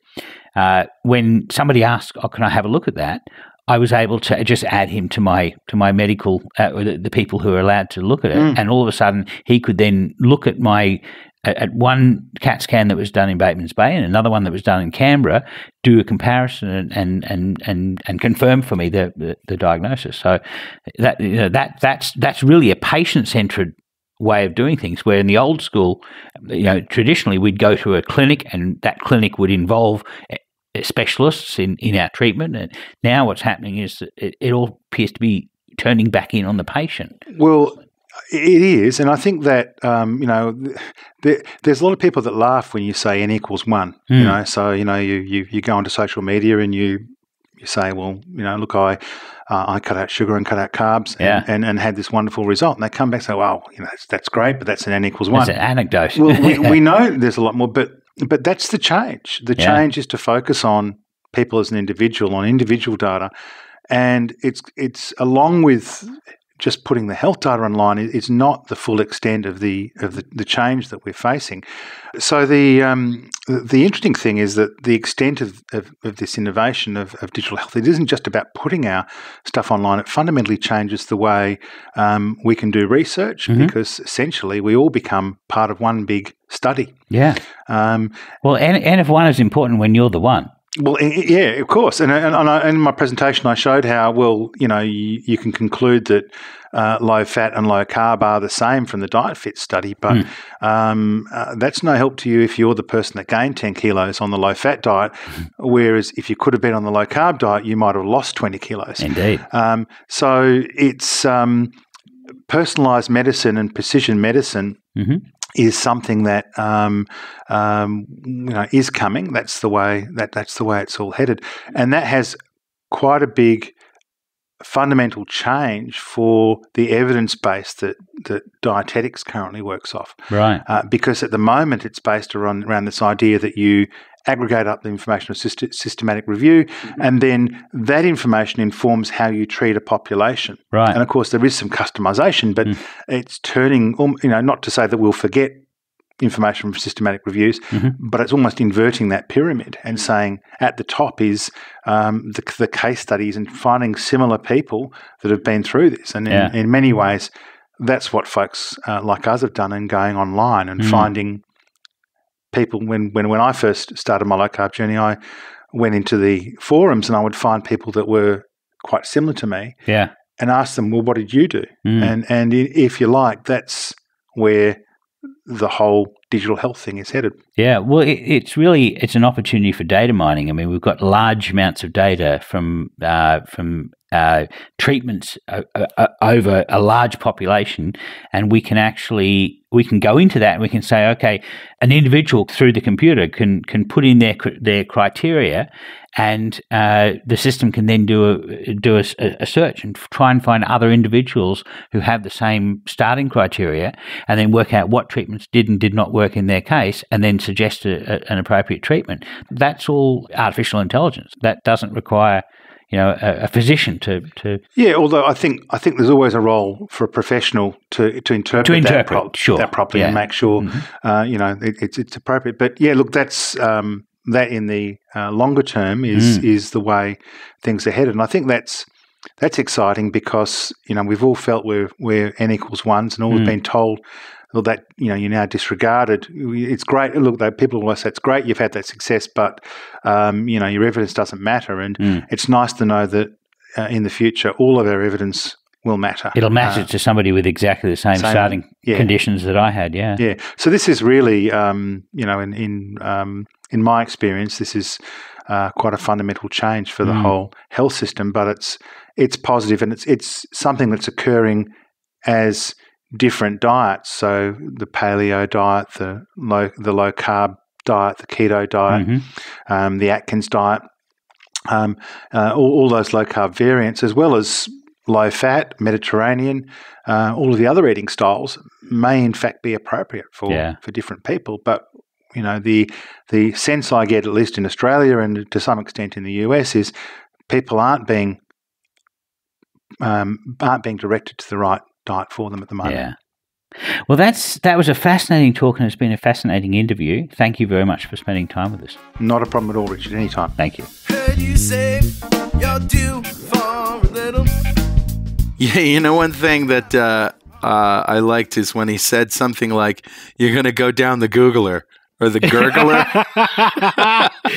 when somebody asked, "Oh, can I have a look at that?" I was able to just add him to my medical, the people who are allowed to look at it, and all of a sudden he could then look at at one CAT scan that was done in Bateman's Bay and another one that was done in Canberra, do a comparison and confirm for me the diagnosis. So that's really a patient-centered way of doing things, where in the old school, traditionally we'd go to a clinic and that clinic would involve specialists in our treatment. And now what's happening is that it all appears to be turning back in on the patient. Well, it is, and I think that there's a lot of people that laugh when you say N equals 1. So you go onto social media and you say, well, look, I cut out sugar and cut out carbs and had this wonderful result, and they come back and say, well, that's great, but that's an N equals 1. That's an anecdote. Well, we know there's a lot more, but that's the change. The change is to focus on people as an individual, on individual data, and it's along with just putting the health data online is not the full extent of the change that we're facing. So the interesting thing is that the extent of this innovation of digital health, it isn't just about putting our stuff online. It fundamentally changes the way we can do research, because essentially we all become part of one big study. Yeah. Well, N of 1 is important when you're the one. Well, yeah, of course. And in my presentation, I showed how, you can conclude that low fat and low carb are the same from the Diet Fit study, but that's no help to you if you're the person that gained 10 kilos on the low fat diet, whereas if you could have been on the low carb diet, you might have lost 20 kilos. Indeed. So it's personalised medicine and precision medicine is something that is coming. That's the way it's all headed, and that has quite a big fundamental change for the evidence base that dietetics currently works off. Right. Because at the moment it's based around this idea that you aggregate up the information of systematic review, and then that information informs how you treat a population. Right. And of course there is some customization, but it's turning, not to say that we'll forget information from systematic reviews, but it's almost inverting that pyramid and saying at the top is the case studies and finding similar people that have been through this. And in many ways, that's what folks like us have done in going online and finding people. When I first started my low carb journey, I went into the forums and I would find people that were quite similar to me, and ask them, well, what did you do? And if you like, that's where the whole digital health thing is headed. Yeah, well, it's an opportunity for data mining. I mean, we've got large amounts of data from treatments over a large population, and we can go into that and we can say, okay, an individual through the computer can put in their criteria, and the system can then do a search and try and find other individuals who have the same starting criteria, and then work out what treatments did and did not work in their case, and then suggest an appropriate treatment. That's all artificial intelligence. That doesn't require a physician to. Yeah, although I think there's always a role for a professional to interpret that properly and make sure it's appropriate. But yeah, look, that's that in the longer term is the way things are headed, and I think that's exciting because we've all felt we're N equals 1s, and all we've been told. Well, that you're now disregarded. It's great. Look, people always say it's great you've had that success, but your evidence doesn't matter. And it's nice to know that in the future, all of our evidence will matter. It'll matter to somebody with exactly the same starting conditions that I had. Yeah. Yeah. So this is really, in my experience, this is quite a fundamental change for the whole health system. But it's positive, and it's something that's occurring as different diets, so the paleo diet, the low carb diet, the keto diet, the Atkins diet, all those low carb variants, as well as low fat, Mediterranean, all of the other eating styles may in fact be appropriate for different people. But the sense I get, at least in Australia and to some extent in the US, is people aren't being directed to the right diet for them at the moment. Yeah. Well, that was a fascinating talk, and it's been a fascinating interview. Thank you very much for spending time with us. Not a problem at all, Richard. Anytime. Thank you. Heard you say you're due for a little. Yeah, one thing that I liked is when he said something like, "You're going to go down the Googler." Or the gurgler.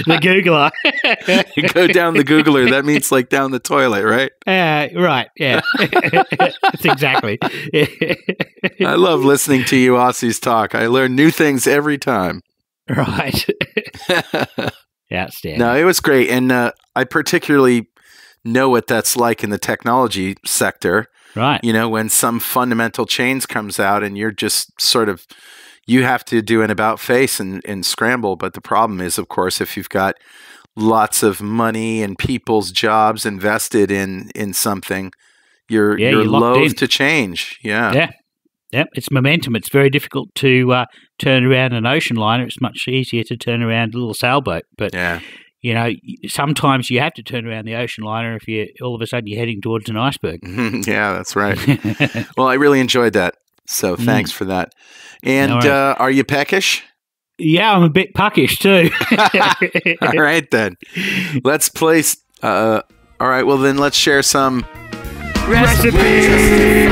The Googler. You go down the Googler. That means like down the toilet, right? Right, yeah. That's exactly. I love listening to you Aussies talk. I learn new things every time. Right. Outstanding. No, it was great. And I particularly know what that's like in the technology sector. Right. When some fundamental change comes out and you're just sort of, you have to do an about face and scramble. But the problem is, of course, if you've got lots of money and people's jobs invested in something, you're loath to change. Yeah. It's momentum. It's very difficult to turn around an ocean liner. It's much easier to turn around a little sailboat. But sometimes you have to turn around the ocean liner if you all of a sudden you're heading towards an iceberg. Yeah, that's right. Well, I really enjoyed that. So thanks for that. And are you peckish? Yeah, I'm a bit puckish too. All right, then. Let's place... all right, well, then let's share some... recipes!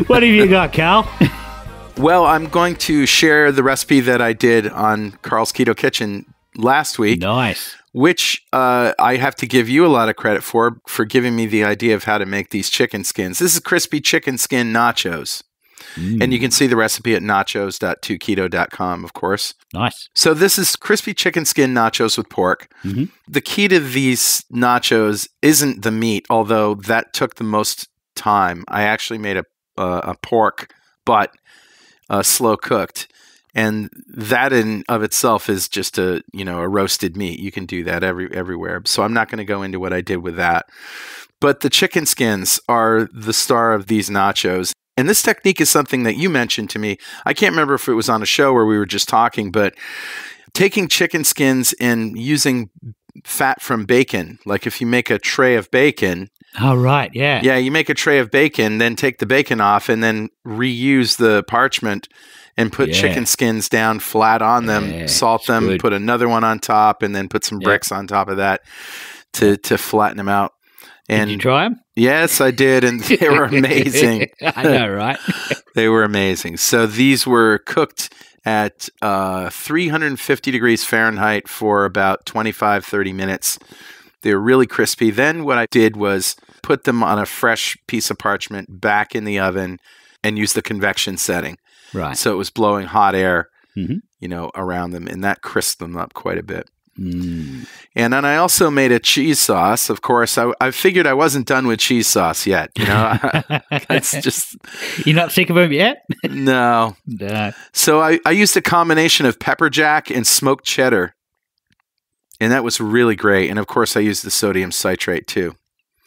What have you got, Cal? Well, I'm going to share the recipe that I did on Carl's Keto Kitchen last week. Nice. Which I have to give you a lot of credit for giving me the idea of how to make these chicken skins. This is crispy chicken skin nachos. And you can see the recipe at nachos.2keto.com, of course. Nice. So this is crispy chicken skin nachos with pork. Mm-hmm. The key to these nachos isn't the meat, although that took the most time. I actually made a pork butt slow cooked. And that in of itself is just a roasted meat. You can do that everywhere. So I'm not going to go into what I did with that. But the chicken skins are the star of these nachos. And this technique is something that you mentioned to me. I can't remember if it was on a show or we were just talking, but taking chicken skins and using fat from bacon, like if you make a tray of bacon. Oh, right. Yeah. Yeah, you make a tray of bacon, then take the bacon off and then reuse the parchment and put chicken skins down flat on them, salt them, good. Put another one on top, and then put some bricks on top of that to flatten them out. And did you try them? Yes, I did, and they were amazing. I know, right? They were amazing. So these were cooked at 350 degrees Fahrenheit for about 25, 30 minutes. They were really crispy. Then what I did was put them on a fresh piece of parchment back in the oven and use the convection setting. Right. So it was blowing hot air, around them, and that crisped them up quite a bit. And then I also made a cheese sauce. Of course, I figured I wasn't done with cheese sauce yet. It's just... You're not sick of them yet? No. So I used a combination of pepper jack and smoked cheddar, and that was really great. And of course, I used the sodium citrate too.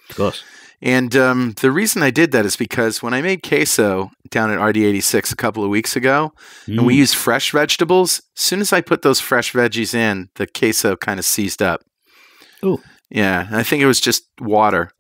Of course. And the reason I did that is because when I made queso down at RD86 a couple of weeks ago, and we used fresh vegetables, as soon as I put those fresh veggies in, the queso kind of seized up. Ooh. Yeah, I think it was just water.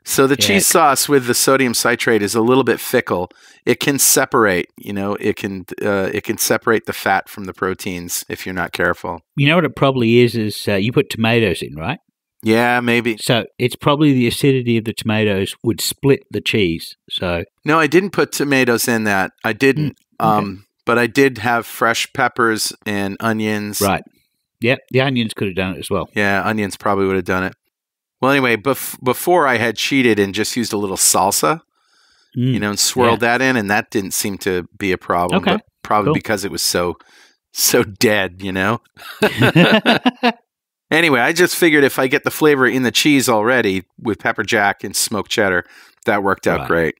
So the cheese sauce with the sodium citrate is a little bit fickle. It can separate, it can separate the fat from the proteins if you're not careful. You know what it probably is you put tomatoes in, right? Yeah, maybe. So it's probably the acidity of the tomatoes would split the cheese. So no, I didn't put tomatoes in that. I didn't. Okay. But I did have fresh peppers and onions. Right. Yep. The onions could have done it as well. Yeah, onions probably would have done it. Well, anyway, before I had cheated and just used a little salsa, and swirled that in, and that didn't seem to be a problem. Okay. But probably because it was so dead, Anyway, I just figured if I get the flavor in the cheese already with pepper jack and smoked cheddar, that worked out great.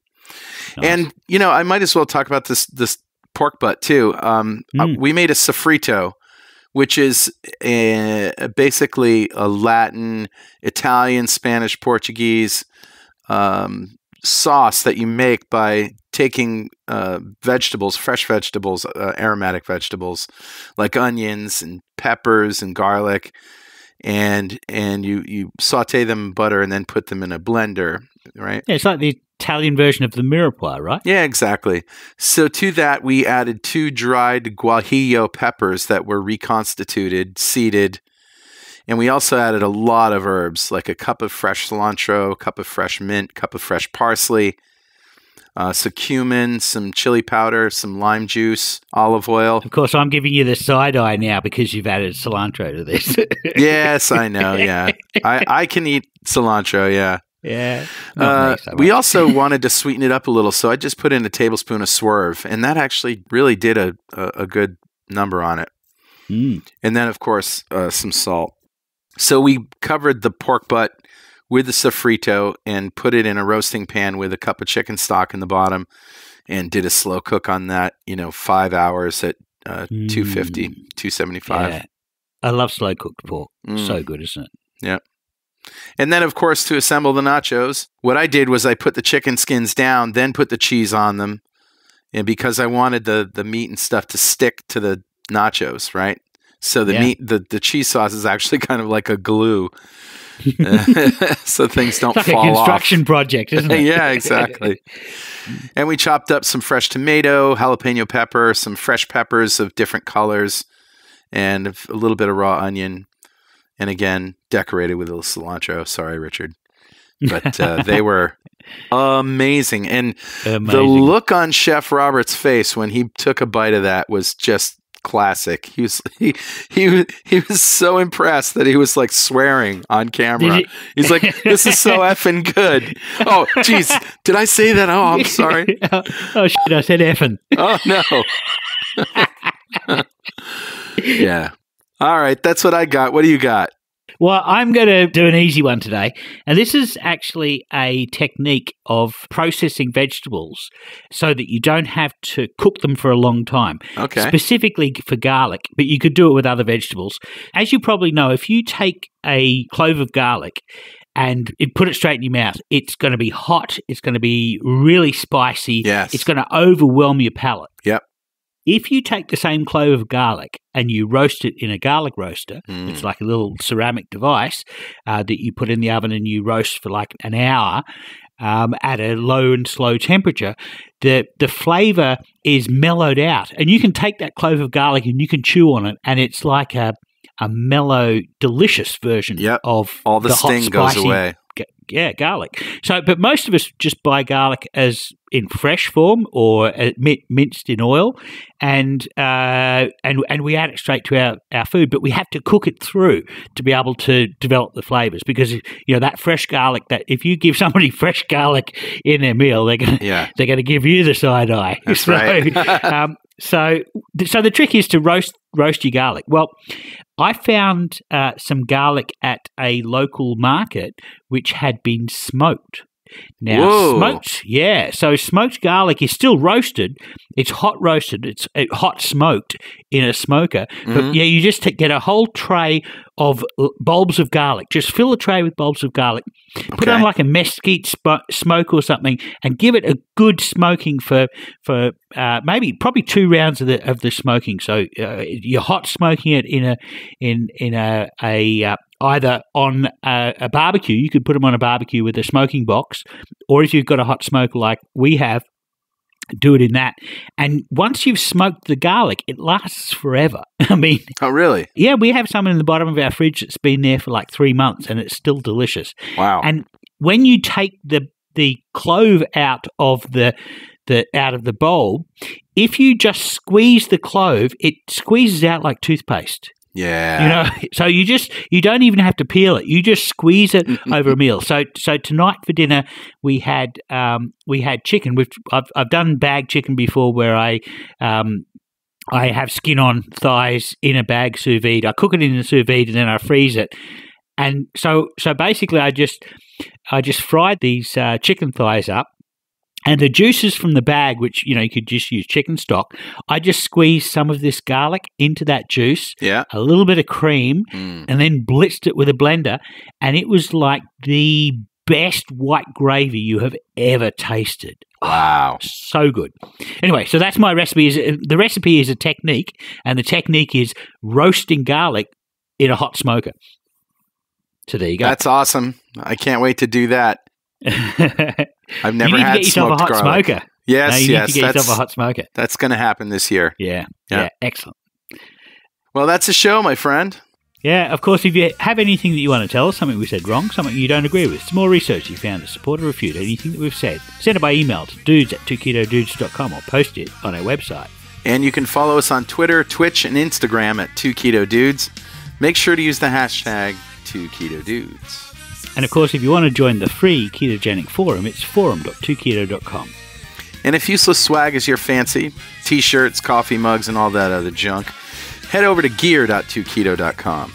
Nice. And, I might as well talk about this pork butt too. We made a sofrito, which is basically a Latin, Italian, Spanish, Portuguese sauce that you make by taking vegetables, fresh vegetables, aromatic vegetables like onions and peppers and garlic, and you saute them in butter and then put them in a blender, right? Yeah, it's like the Italian version of the mirepoix, right? Yeah, exactly. So to that, we added 2 dried guajillo peppers that were reconstituted, seeded, and we also added a lot of herbs, like a cup of fresh cilantro, a cup of fresh mint, a cup of fresh parsley, some cumin, some chili powder, some lime juice, olive oil. Of course, I'm giving you the side eye now because you've added cilantro to this. Yes, I know, yeah. I can eat cilantro, yeah. Yeah. We also wanted to sweeten it up a little, so I just put in a tablespoon of swerve, and that actually really did a good number on it. Mm. And then, of course, some salt. So we covered the pork butt with the sofrito and put it in a roasting pan with a cup of chicken stock in the bottom and did a slow cook on that, 5 hours at 250, 275. Yeah. I love slow cooked pork. So good, isn't it? Yeah. And then, of course, to assemble the nachos, what I did was I put the chicken skins down, then put the cheese on them. And because I wanted the meat and stuff to stick to the nachos, right? So the meat, the cheese sauce is actually kind of like a glue. So things don't it's like fall off. a construction project, isn't it? Yeah, exactly. And we chopped up some fresh tomato, jalapeno pepper, some fresh peppers of different colors, and a little bit of raw onion. And again, decorated with a little cilantro. Sorry, Richard. But they were amazing. And the look on Chef Robert's face when he took a bite of that was just classic. He was so impressed that he was like swearing on camera. He's like, "This is so effing good." Oh, geez, did I say that? Oh, I'm sorry. Oh shit, I said effing. Oh no. Yeah. All right, that's what I got. What do you got? Well, I'm going to do an easy one today. And this is actually a technique of processing vegetables so that you don't have to cook them for a long time. Okay. Specifically for garlic, but you could do it with other vegetables. As you probably know, if you take a clove of garlic and put it straight in your mouth, it's going to be hot. It's going to be really spicy. Yes. It's going to overwhelm your palate. Yep. If you take the same clove of garlic and you roast it in a garlic roaster, it's like a little ceramic device that you put in the oven and you roast for like an hour at a low and slow temperature, the flavour is mellowed out. And you can take that clove of garlic and you can chew on it, and it's like a mellow, delicious version of all the sting hot, goes spicy, away. Garlic. So, but most of us just buy garlic as in fresh form or minced in oil, and we add it straight to our food. But we have to cook it through to be able to develop the flavors, because that fresh garlic. That if you give somebody fresh garlic in their meal, they're gonna give you the side eye. That's right. So the trick is to roast your garlic. Well, I found some garlic at a local market which had been smoked. Now, so smoked garlic is still roasted. It's hot roasted. It's hot smoked in a smoker. But you just get a whole tray of bulbs of garlic. Just fill a tray with bulbs of garlic. Put on like a mesquite smoke or something, and give it a good smoking for probably 2 rounds of the smoking. So you're hot smoking it in a either on a barbecue. You could put them on a barbecue with a smoking box, or if you've got a hot smoker like we have, do it in that. And once you've smoked the garlic, it lasts forever. I mean, oh really? Yeah, we have some in the bottom of our fridge that's been there for like 3 months, and it's still delicious. Wow! And when you take the clove out of the bowl, if you just squeeze the clove, it squeezes out like toothpaste. Yeah. So you don't even have to peel it. You just squeeze it over a meal. So tonight for dinner we had chicken. I've done bag chicken before, where I have skin on thighs in a bag sous vide. I cook it in the sous vide and then I freeze it. And so basically I just fried these chicken thighs up And the juices from the bag, which, you could just use chicken stock, I just squeezed some of this garlic into that juice, a little bit of cream, and then blitzed it with a blender. And it was like the best white gravy you have ever tasted. Wow. So good. Anyway, so that's my recipe. The recipe is a technique, and the technique is roasting garlic in a hot smoker. So there you go. That's awesome. I can't wait to do that. I've never had smoked garlic. You need to get yourself a hot smoker. Yes, no, you need to get yourself a hot smoker. That's going to happen this year. Yeah, excellent. Well, that's a show, my friend. Yeah, of course, if you have anything that you want to tell us, something we said wrong, something you don't agree with, some more research you found to support or refute anything that we've said, send it by email to dudes@2ketodudes.com or post it on our website. And you can follow us on Twitter, Twitch, and Instagram at 2ketodudes. Make sure to use the hashtag 2ketodudes. And of course, if you want to join the free ketogenic forum, it's forum.2keto.com. And if useless swag is your fancy, t-shirts, coffee mugs, and all that other junk, head over to gear.2keto.com.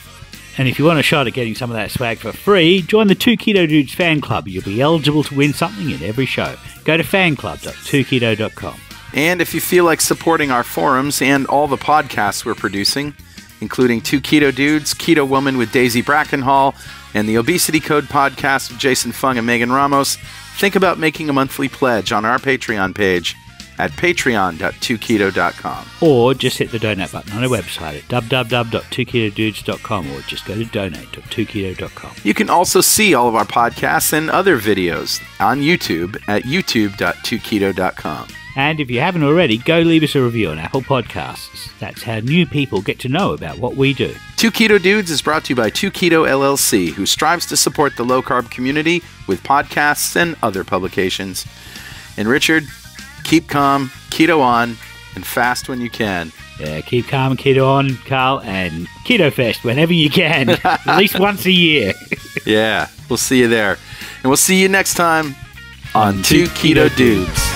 And if you want a shot at getting some of that swag for free, join the 2 Keto Dudes fan club. You'll be eligible to win something in every show. Go to fanclub.2keto.com. And if you feel like supporting our forums and all the podcasts we're producing, including 2 Keto Dudes, Keto Woman with Daisy Brackenhall, and the Obesity Code podcast with Jason Fung and Megan Ramos, think about making a monthly pledge on our Patreon page at patreon.2keto.com. Or just hit the donate button on our website at www.2ketodudes.com or just go to donate.2keto.com. You can also see all of our podcasts and other videos on YouTube at youtube.2keto.com. And if you haven't already, go leave us a review on Apple Podcasts. That's how new people get to know about what we do. 2 Keto Dudes is brought to you by 2 Keto LLC, who strives to support the low-carb community with podcasts and other publications. And Richard, keep calm, keto on, and fast when you can. Yeah, keep calm, keto on, Carl, and Keto Fest whenever you can, at least once a year. Yeah, we'll see you there. And we'll see you next time on 2 Keto Dudes.